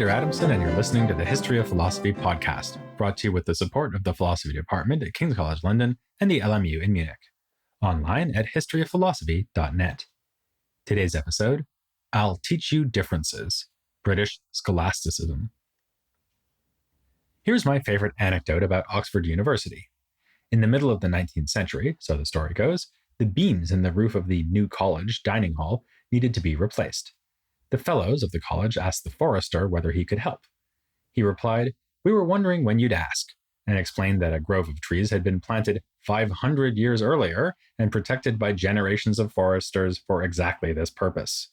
Peter Adamson, and you're listening to the History of Philosophy podcast, brought to you with the support of the Philosophy Department at King's College London and the LMU in Munich. Online at historyofphilosophy.net. Today's episode, I'll Teach You Differences, British Scholasticism. Here's my favorite anecdote about Oxford University. In the middle of the 19th century, so the story goes, the beams in the roof of the new college dining hall needed to be replaced. The fellows of the college asked the forester whether he could help. He replied, "We were wondering when you'd ask," and explained that a grove of trees had been planted 500 years earlier and protected by generations of foresters for exactly this purpose.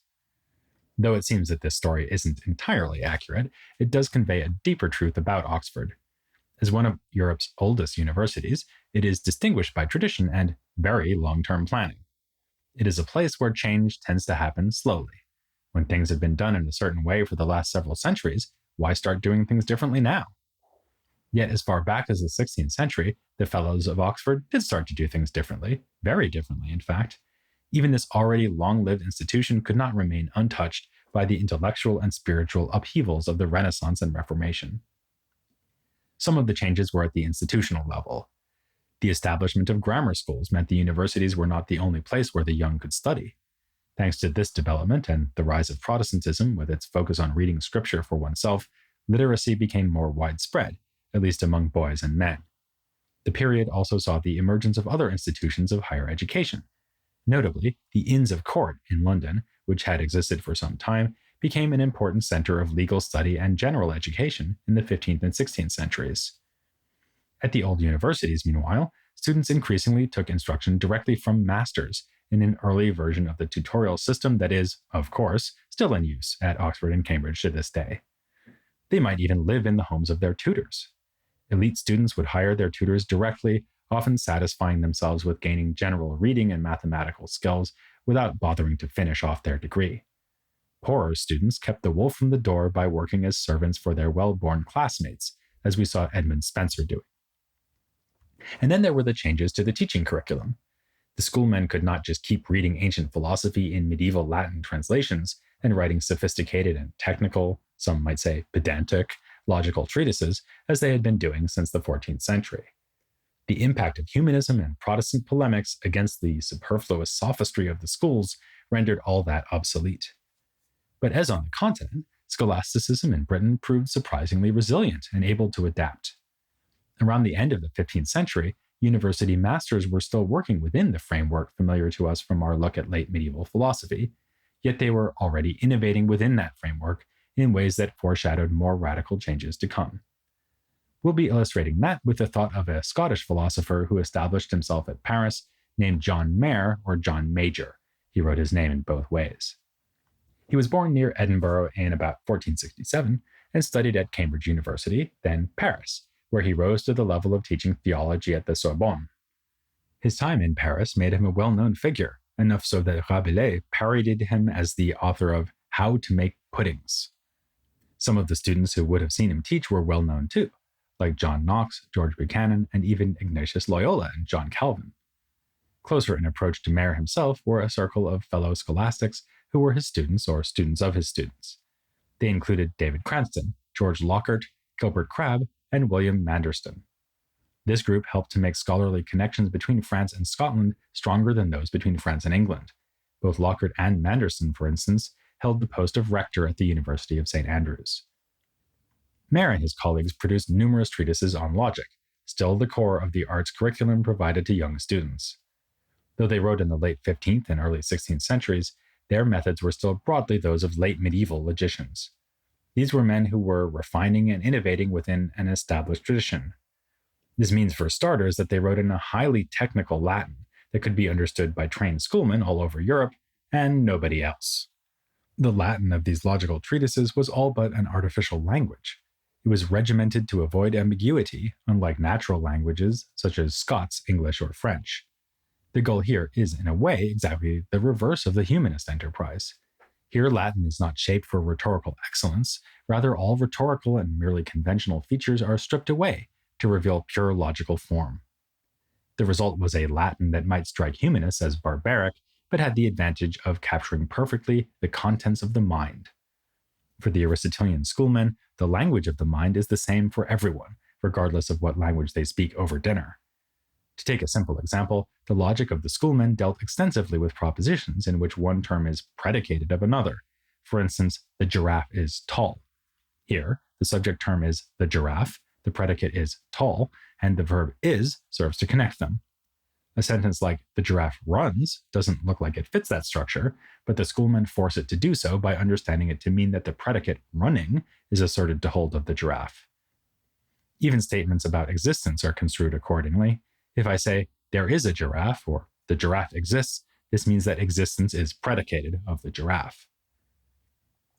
Though it seems that this story isn't entirely accurate, it does convey a deeper truth about Oxford. As one of Europe's oldest universities, it is distinguished by tradition and very long-term planning. It is a place where change tends to happen slowly. When things have been done in a certain way for the last several centuries, why start doing things differently now? Yet as far back as the 16th century, the fellows of Oxford did start to do things differently, very differently in fact. Even this already long-lived institution could not remain untouched by the intellectual and spiritual upheavals of the Renaissance and Reformation. Some of the changes were at the institutional level. The establishment of grammar schools meant the universities were not the only place where the young could study. Thanks to this development and the rise of Protestantism with its focus on reading scripture for oneself, literacy became more widespread, at least among boys and men. The period also saw the emergence of other institutions of higher education. Notably, the Inns of Court in London, which had existed for some time, became an important center of legal study and general education in the 15th and 16th centuries. At the old universities, meanwhile, students increasingly took instruction directly from masters in an early version of the tutorial system that is, of course, still in use at Oxford and Cambridge to this day. They might even live in the homes of their tutors. Elite students would hire their tutors directly, often satisfying themselves with gaining general reading and mathematical skills without bothering to finish off their degree. Poorer students kept the wolf from the door by working as servants for their well-born classmates, as we saw Edmund Spenser doing. And then there were the changes to the teaching curriculum. The schoolmen could not just keep reading ancient philosophy in medieval Latin translations and writing sophisticated and technical, some might say pedantic, logical treatises, as they had been doing since the 14th century. The impact of humanism and Protestant polemics against the superfluous sophistry of the schools rendered all that obsolete. But as on the continent, scholasticism in Britain proved surprisingly resilient and able to adapt. Around the end of the 15th century, university masters were still working within the framework familiar to us from our look at late medieval philosophy, yet they were already innovating within that framework in ways that foreshadowed more radical changes to come. We'll be illustrating that with the thought of a Scottish philosopher who established himself at Paris named John Mair or John Major. He wrote his name in both ways. He was born near Edinburgh in about 1467 and studied at Cambridge University, then Paris, where he rose to the level of teaching theology at the Sorbonne. His time in Paris made him a well-known figure, enough so that Rabelais parodied him as the author of How to Make Puddings. Some of the students who would have seen him teach were well-known too, like John Knox, George Buchanan, and even Ignatius Loyola and John Calvin. Closer in approach to Mair himself were a circle of fellow scholastics who were his students or students of his students. They included David Cranston, George Lockhart, Gilbert Crabbe, and William Manderston. This group helped to make scholarly connections between France and Scotland stronger than those between France and England. Both Lockhart and Manderston, for instance, held the post of rector at the University of St. Andrews. Mair and his colleagues produced numerous treatises on logic, still the core of the arts curriculum provided to young students. Though they wrote in the late 15th and early 16th centuries, their methods were still broadly those of late medieval logicians. These were men who were refining and innovating within an established tradition. This means, for starters, that they wrote in a highly technical Latin that could be understood by trained schoolmen all over Europe and nobody else. The Latin of these logical treatises was all but an artificial language. It was regimented to avoid ambiguity, unlike natural languages such as Scots, English, or French. The goal here is, in a way, exactly the reverse of the humanist enterprise. Here, Latin is not shaped for rhetorical excellence, rather all rhetorical and merely conventional features are stripped away to reveal pure logical form. The result was a Latin that might strike humanists as barbaric, but had the advantage of capturing perfectly the contents of the mind. For the Aristotelian schoolmen, the language of the mind is the same for everyone, regardless of what language they speak over dinner. To take a simple example, the logic of the schoolmen dealt extensively with propositions in which one term is predicated of another. For instance, the giraffe is tall. Here, the subject term is the giraffe, the predicate is tall, and the verb is serves to connect them. A sentence like the giraffe runs doesn't look like it fits that structure, but the schoolmen force it to do so by understanding it to mean that the predicate running is asserted to hold of the giraffe. Even statements about existence are construed accordingly. If I say, there is a giraffe, or the giraffe exists, this means that existence is predicated of the giraffe.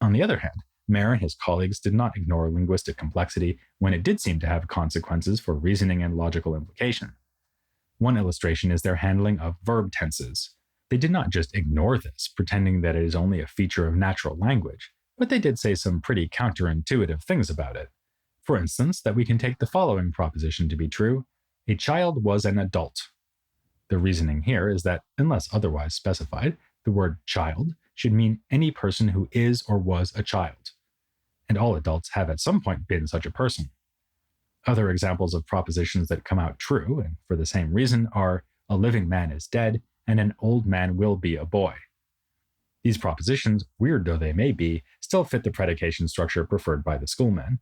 On the other hand, Mair and his colleagues did not ignore linguistic complexity when it did seem to have consequences for reasoning and logical implication. One illustration is their handling of verb tenses. They did not just ignore this, pretending that it is only a feature of natural language, but they did say some pretty counterintuitive things about it. For instance, that we can take the following proposition to be true: a child was an adult. The reasoning here is that, unless otherwise specified, the word child should mean any person who is or was a child. And all adults have at some point been such a person. Other examples of propositions that come out true, and for the same reason, are a living man is dead and an old man will be a boy. These propositions, weird though they may be, still fit the predication structure preferred by the schoolmen,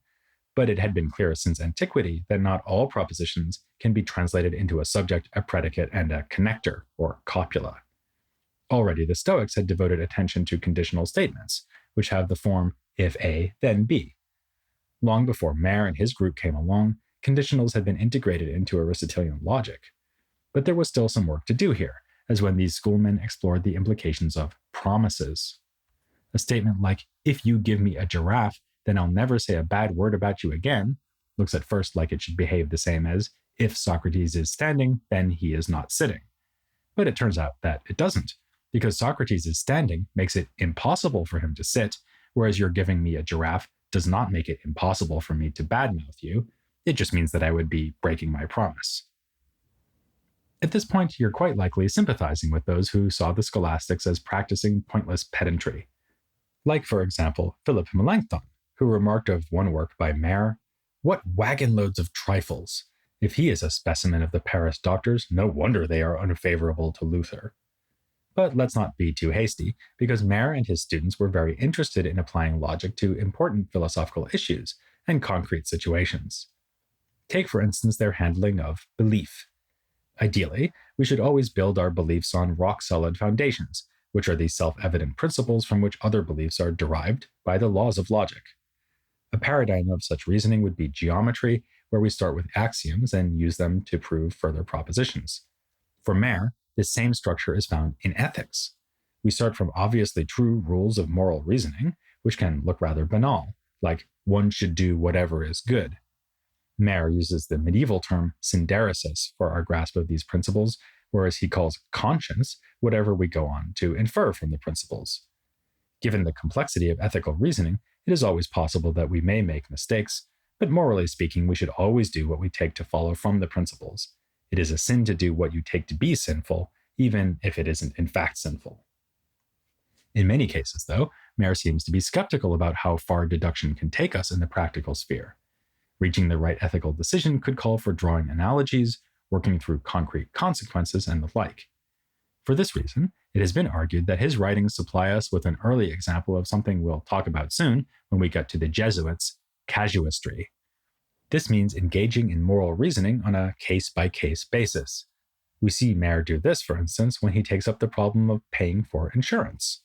but it had been clear since antiquity that not all propositions can be translated into a subject, a predicate, and a connector, or copula. Already the Stoics had devoted attention to conditional statements, which have the form if A, then B. Long before Mair and his group came along, conditionals had been integrated into Aristotelian logic. But there was still some work to do here, as when these schoolmen explored the implications of promises. A statement like, if you give me a giraffe, then I'll never say a bad word about you again, looks at first like it should behave the same as, if Socrates is standing, then he is not sitting. But it turns out that it doesn't, because Socrates is standing makes it impossible for him to sit, whereas you're giving me a giraffe does not make it impossible for me to badmouth you. It just means that I would be breaking my promise. At this point, you're quite likely sympathizing with those who saw the scholastics as practicing pointless pedantry. Like, for example, Philip Melanchthon, who remarked of one work by Mair, "What wagon loads of trifles! If he is a specimen of the Paris doctors, no wonder they are unfavorable to Luther." But let's not be too hasty, because Mair and his students were very interested in applying logic to important philosophical issues and concrete situations. Take, for instance, their handling of belief. Ideally, we should always build our beliefs on rock-solid foundations, which are the self-evident principles from which other beliefs are derived by the laws of logic. A paradigm of such reasoning would be geometry, where we start with axioms and use them to prove further propositions. For Mair, this same structure is found in ethics. We start from obviously true rules of moral reasoning, which can look rather banal, like one should do whatever is good. Mair uses the medieval term synderesis for our grasp of these principles, whereas he calls conscience whatever we go on to infer from the principles. Given the complexity of ethical reasoning, it is always possible that we may make mistakes, but morally speaking, we should always do what we take to follow from the principles. It is a sin to do what you take to be sinful, even if it isn't in fact sinful. In many cases, though, Mair seems to be skeptical about how far deduction can take us in the practical sphere. Reaching the right ethical decision could call for drawing analogies, working through concrete consequences, and the like. For this reason, it has been argued that his writings supply us with an early example of something we'll talk about soon when we get to the Jesuits, casuistry. This means engaging in moral reasoning on a case-by-case basis. We see Mair do this, for instance, when he takes up the problem of paying for insurance.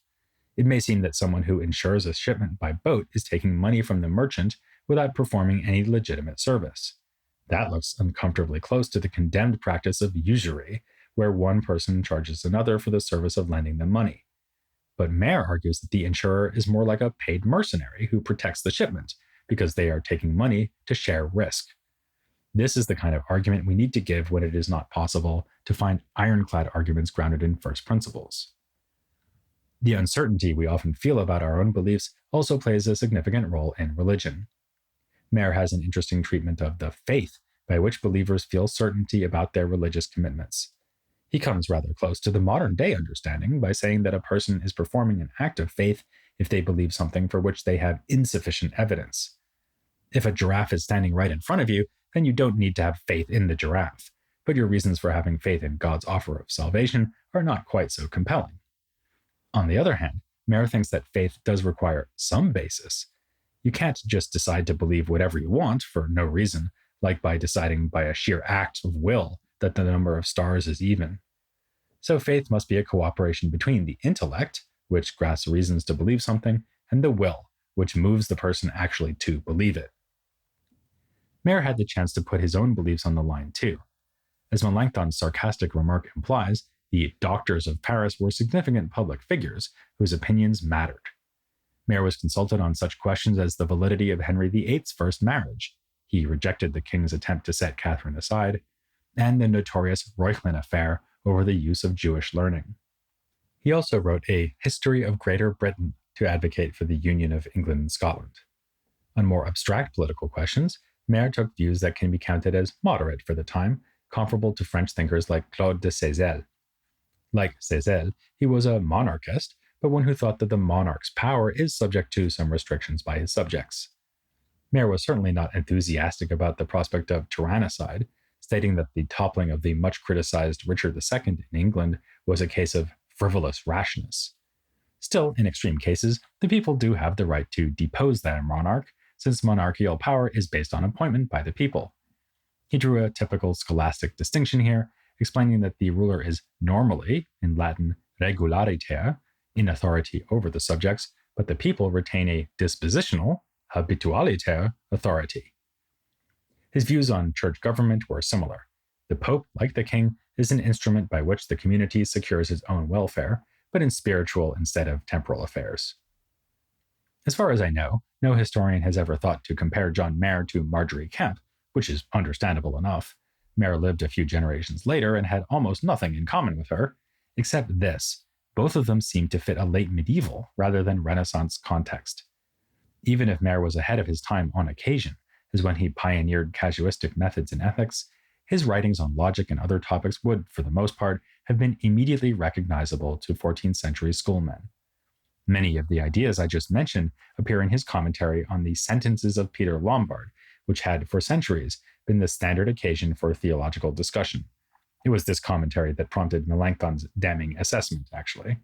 It may seem that someone who insures a shipment by boat is taking money from the merchant without performing any legitimate service. That looks uncomfortably close to the condemned practice of usury, where one person charges another for the service of lending them money. But Mair argues that the insurer is more like a paid mercenary who protects the shipment, because they are taking money to share risk. This is the kind of argument we need to give when it is not possible to find ironclad arguments grounded in first principles. The uncertainty we often feel about our own beliefs also plays a significant role in religion. Mair has an interesting treatment of the faith by which believers feel certainty about their religious commitments. He comes rather close to the modern-day understanding by saying that a person is performing an act of faith if they believe something for which they have insufficient evidence. If a giraffe is standing right in front of you, then you don't need to have faith in the giraffe, but your reasons for having faith in God's offer of salvation are not quite so compelling. On the other hand, Mair thinks that faith does require some basis. You can't just decide to believe whatever you want for no reason, like by deciding by a sheer act of will that the number of stars is even. So faith must be a cooperation between the intellect, which grasps reasons to believe something, and the will, which moves the person actually to believe it. Mair had the chance to put his own beliefs on the line too. As Melanchthon's sarcastic remark implies, the doctors of Paris were significant public figures whose opinions mattered. Mair was consulted on such questions as the validity of Henry VIII's first marriage. He rejected the king's attempt to set Catherine aside, and the notorious Reuchlin affair over the use of Jewish learning. He also wrote a History of Greater Britain to advocate for the union of England and Scotland. On more abstract political questions, Mair took views that can be counted as moderate for the time, comparable to French thinkers like Claude de Seyssel. Like Seyssel, he was a monarchist, but one who thought that the monarch's power is subject to some restrictions by his subjects. Mair was certainly not enthusiastic about the prospect of tyrannicide, stating that the toppling of the much criticized Richard II in England was a case of frivolous rashness. Still, in extreme cases, the people do have the right to depose that monarch, since monarchical power is based on appointment by the people. He drew a typical scholastic distinction here, explaining that the ruler is normally, in Latin regulariter, in authority over the subjects, but the people retain a dispositional, habitualiter, authority. His views on church government were similar. The Pope, like the king, is an instrument by which the community secures its own welfare, but in spiritual instead of temporal affairs. As far as I know, no historian has ever thought to compare John Mair to Margery Kempe, which is understandable enough. Mair lived a few generations later and had almost nothing in common with her, except this: both of them seem to fit a late medieval rather than Renaissance context. Even if Mair was ahead of his time on occasion, as when he pioneered casuistic methods in ethics, his writings on logic and other topics would, for the most part, have been immediately recognizable to 14th century schoolmen. Many of the ideas I just mentioned appear in his commentary on the Sentences of Peter Lombard, which had, for centuries, been the standard occasion for theological discussion. It was this commentary that prompted Melanchthon's damning assessment, actually.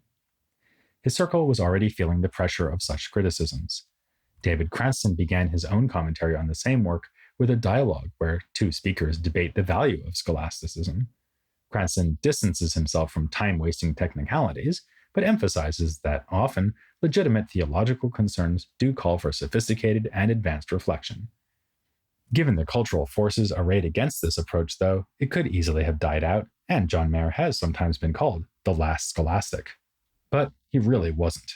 His circle was already feeling the pressure of such criticisms. David Cranston began his own commentary on the same work with a dialogue where two speakers debate the value of scholasticism. Cranston distances himself from time-wasting technicalities, but emphasizes that often legitimate theological concerns do call for sophisticated and advanced reflection. Given the cultural forces arrayed against this approach, though, it could easily have died out, and John Mair has sometimes been called the last scholastic. But he really wasn't.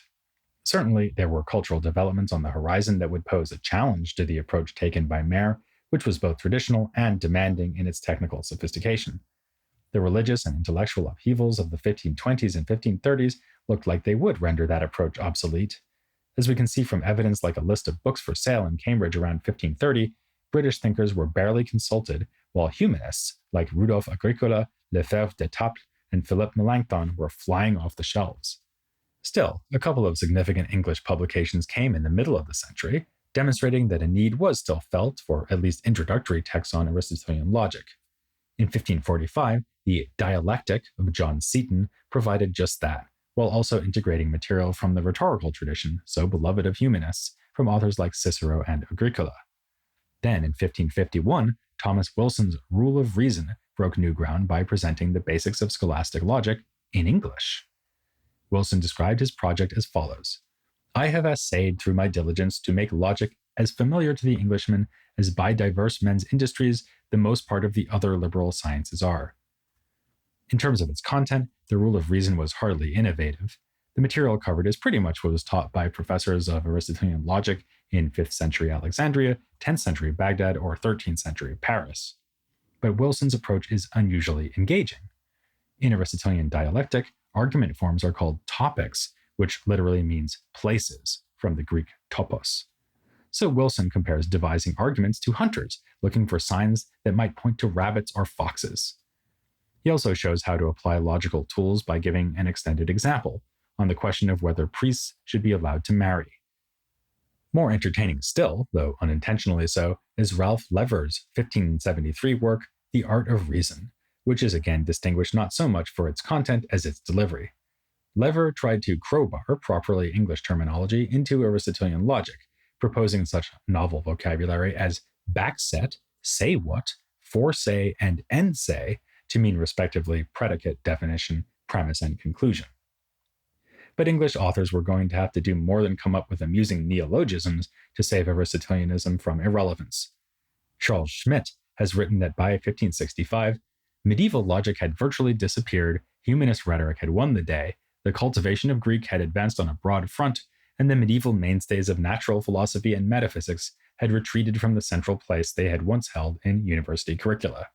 Certainly, there were cultural developments on the horizon that would pose a challenge to the approach taken by Mair, which was both traditional and demanding in its technical sophistication. The religious and intellectual upheavals of the 1520s and 1530s looked like they would render that approach obsolete. As we can see from evidence like a list of books for sale in Cambridge around 1530, British thinkers were barely consulted, while humanists like Rudolf Agricola, Lefebvre d'Etaples, and Philippe Melanchthon were flying off the shelves. Still, a couple of significant English publications came in the middle of the century, demonstrating that a need was still felt for at least introductory texts on Aristotelian logic. In 1545, the Dialectic of John Seton provided just that, while also integrating material from the rhetorical tradition, so beloved of humanists, from authors like Cicero and Agricola. Then, in 1551, Thomas Wilson's Rule of Reason broke new ground by presenting the basics of scholastic logic in English. Wilson described his project as follows: "I have essayed through my diligence to make logic as familiar to the Englishman as by diverse men's industries the most part of the other liberal sciences are." In terms of its content, the Rule of Reason was hardly innovative. The material covered is pretty much what was taught by professors of Aristotelian logic in 5th century Alexandria, 10th century Baghdad, or 13th century Paris. But Wilson's approach is unusually engaging. In Aristotelian dialectic, argument forms are called topics, which literally means places, from the Greek topos. So Wilson compares devising arguments to hunters looking for signs that might point to rabbits or foxes. He also shows how to apply logical tools by giving an extended example, on the question of whether priests should be allowed to marry. More entertaining still, though unintentionally so, is Ralph Lever's 1573 work, The Art of Reason, which is again distinguished not so much for its content as its delivery. Lever tried to crowbar properly English terminology into Aristotelian logic, proposing such novel vocabulary as backset, say what, foresay, and end say to mean respectively predicate, definition, premise, and conclusion. But English authors were going to have to do more than come up with amusing neologisms to save Aristotelianism from irrelevance. Charles Schmidt has written that by 1565, medieval logic had virtually disappeared, humanist rhetoric had won the day, the cultivation of Greek had advanced on a broad front, and the medieval mainstays of natural philosophy and metaphysics had retreated from the central place they had once held in university curricula.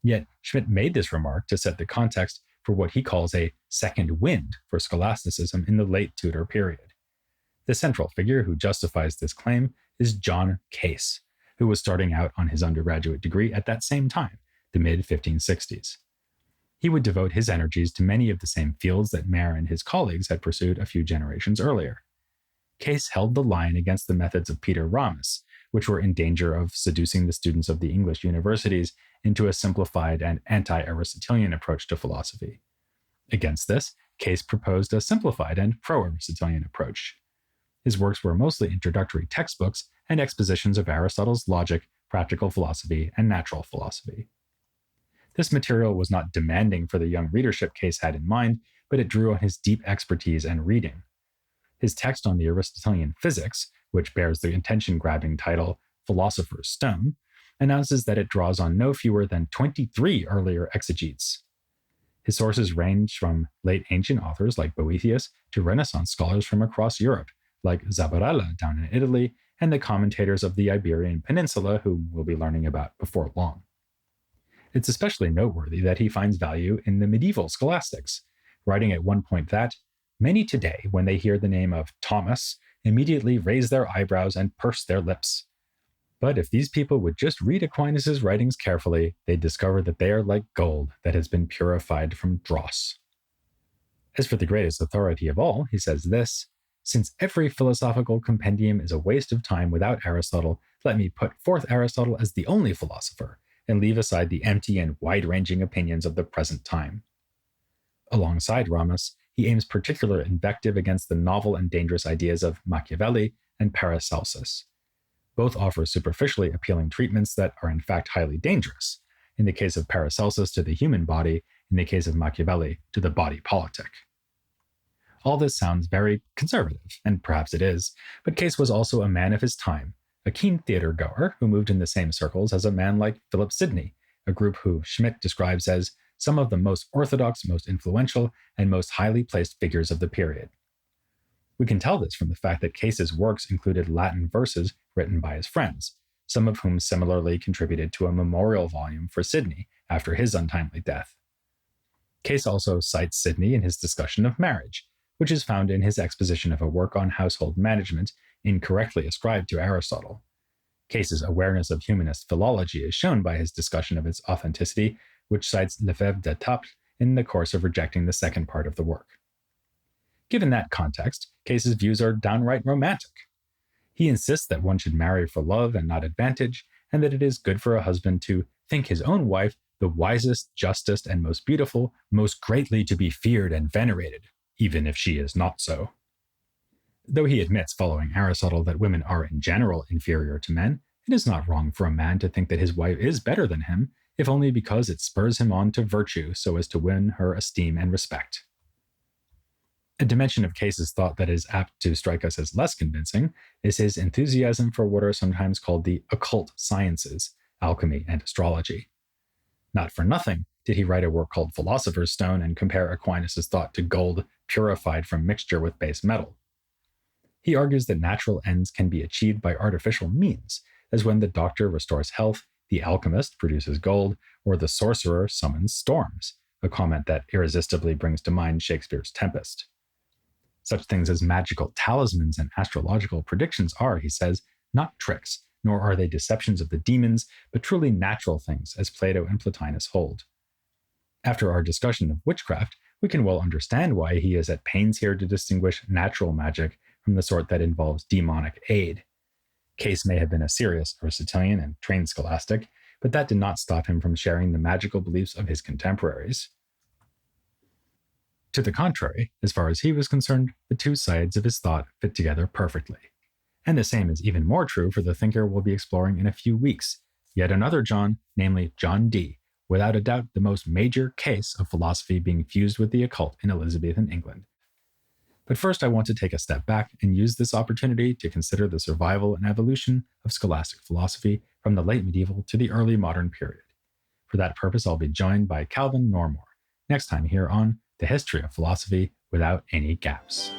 Yet Schmidt made this remark to set the context for what he calls a second wind for scholasticism in the late Tudor period. The central figure who justifies this claim is John Case, who was starting out on his undergraduate degree at that same time, the mid-1560s. He would devote his energies to many of the same fields that Mair and his colleagues had pursued a few generations earlier. Case held the line against the methods of Peter Ramus, which were in danger of seducing the students of the English universities into a simplified and anti-Aristotelian approach to philosophy. Against this, Case proposed a simplified and pro-Aristotelian approach. His works were mostly introductory textbooks and expositions of Aristotle's logic, practical philosophy, and natural philosophy. This material was not demanding for the young readership Case had in mind, but it drew on his deep expertise and reading. His text on the Aristotelian physics, which bears the attention-grabbing title Philosopher's Stone, announces that it draws on no fewer than 23 earlier exegetes. His sources range from late ancient authors like Boethius to Renaissance scholars from across Europe, like Zabarella down in Italy, and the commentators of the Iberian Peninsula, whom we'll be learning about before long. It's especially noteworthy that he finds value in the medieval scholastics, writing at one point that many today, when they hear the name of Thomas, immediately raise their eyebrows and purse their lips. But if these people would just read Aquinas' writings carefully, they'd discover that they are like gold that has been purified from dross. As for the greatest authority of all, he says this: since every philosophical compendium is a waste of time without Aristotle, let me put forth Aristotle as the only philosopher, and leave aside the empty and wide-ranging opinions of the present time. Alongside Ramus, he aims particular invective against the novel and dangerous ideas of Machiavelli and Paracelsus. Both offer superficially appealing treatments that are in fact highly dangerous, in the case of Paracelsus to the human body, in the case of Machiavelli to the body politic. All this sounds very conservative, and perhaps it is, but Case was also a man of his time, a keen theater-goer who moved in the same circles as a man like Philip Sidney, a group who Schmidt describes as some of the most orthodox, most influential, and most highly placed figures of the period. We can tell this from the fact that Case's works included Latin verses written by his friends, some of whom similarly contributed to a memorial volume for Sidney after his untimely death. Case also cites Sidney in his discussion of marriage, which is found in his exposition of a work on household management incorrectly ascribed to Aristotle. Case's awareness of humanist philology is shown by his discussion of its authenticity, which cites Lefebvre d'Etaples in the course of rejecting the second part of the work. Given that context, Case's views are downright romantic. He insists that one should marry for love and not advantage, and that it is good for a husband to think his own wife the wisest, justest, and most beautiful, most greatly to be feared and venerated, even if she is not so. Though he admits, following Aristotle, that women are in general inferior to men, it is not wrong for a man to think that his wife is better than him, if only because it spurs him on to virtue so as to win her esteem and respect. A dimension of Case's thought that is apt to strike us as less convincing is his enthusiasm for what are sometimes called the occult sciences, alchemy and astrology. Not for nothing did he write a work called Philosopher's Stone and compare Aquinas' thought to gold purified from mixture with base metal. He argues that natural ends can be achieved by artificial means, as when the doctor restores health, the alchemist produces gold, or the sorcerer summons storms, a comment that irresistibly brings to mind Shakespeare's Tempest. Such things as magical talismans and astrological predictions are, he says, not tricks, nor are they deceptions of the demons, but truly natural things, as Plato and Plotinus hold. After our discussion of witchcraft, We can well understand why he is at pains here to distinguish natural magic from the sort that involves demonic aid. Case may have been a serious Aristotelian and trained scholastic, but that did not stop him from sharing the magical beliefs of his contemporaries. To the contrary, as far as he was concerned, the two sides of his thought fit together perfectly. And the same is even more true for the thinker we'll be exploring in a few weeks, yet another John, namely John Dee, without a doubt the most major case of philosophy being fused with the occult in Elizabethan England. But first, I want to take a step back and use this opportunity to consider the survival and evolution of scholastic philosophy from the late medieval to the early modern period. For that purpose, I'll be joined by Calvin Normore next time here on The History of Philosophy Without Any Gaps.